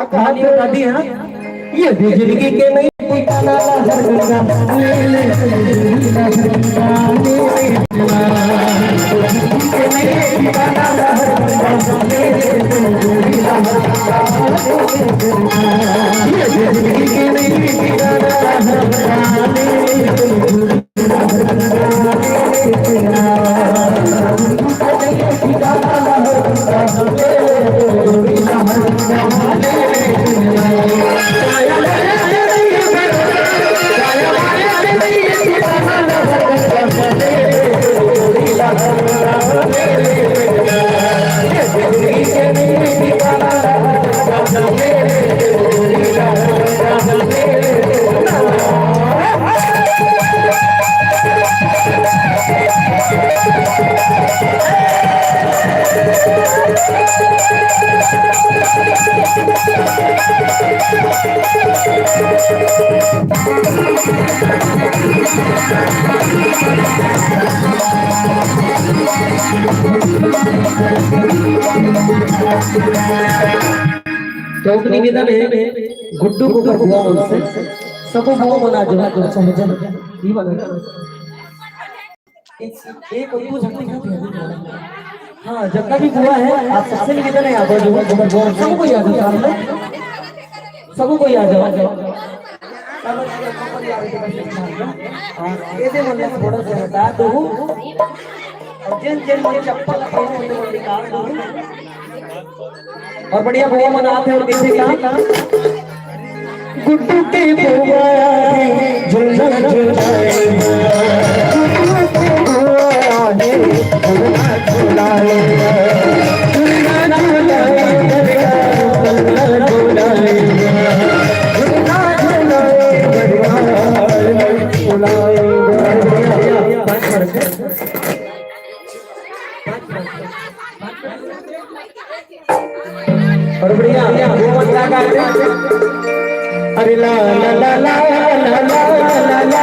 कहानी बता दी है। ये जिंदगी के नहीं ठिकाना तो निवेदन है गुड्डू को कर बुआ बोलते सबको बुआ बना जो समझ ये बना एक उर्दू झंडी का हाँ जब भी बुआ है आप सबसे निवेदन है आप जो सबको याद है सबको याद है ये दे मन थोड़ा सा बता दो जिन जिन मुझे चप्पल निकाल दो और बढ़िया बुआ मनाते और कैसे क्या गुड्डू के बुआ झुलना झुलाए गुड्डू के बुआ झुलना झुलाए झुलना झुलाए झुलना झुलाए झुलना झुलाए और बढ़िया अरे ला ला ला ला ला ला ला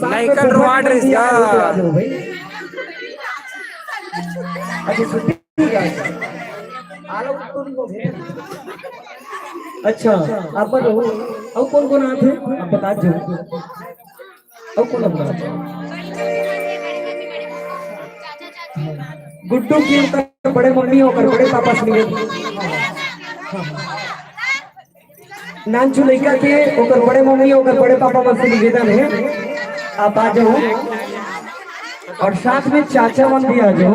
Michael Rodriguez अच्छा आप बताओ अब कौन कौन आते हैं आप बता दो अब कौन गुड्डू की बड़े मम्मी होकर बड़े पापा से नानचू लड़का के होकर बड़े मम्मी होकर बड़े पापा से निवेदन है आप आ जाओ और साथ में चाचा मन भी आ जाओ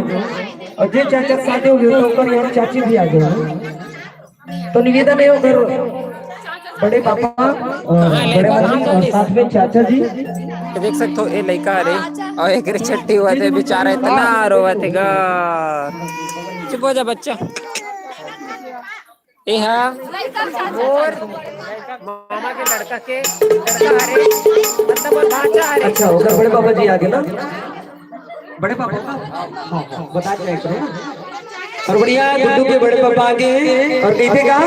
और जे चाचा साथे हो तो और चाची भी आ जाओ तो निवेदन है उधर बड़े पापा बड़े मम्मी और साथ में चाचा जी देख सकते हो ये लड़का रे और एक रे छट्टी हुआ थे बेचारा इतना रोवा थे गा चुप हो जा बच्चा यहाँ और मामा के लड़का हरे मतलब वो भांजा हरे। अच्छा उधर बड़े पापा जी आगे ना, बड़े पापा का हाँ बता क्या करो ना। और बढ़िया गुड्डू के बड़े पापा आगे हैं और कहीं पे कहा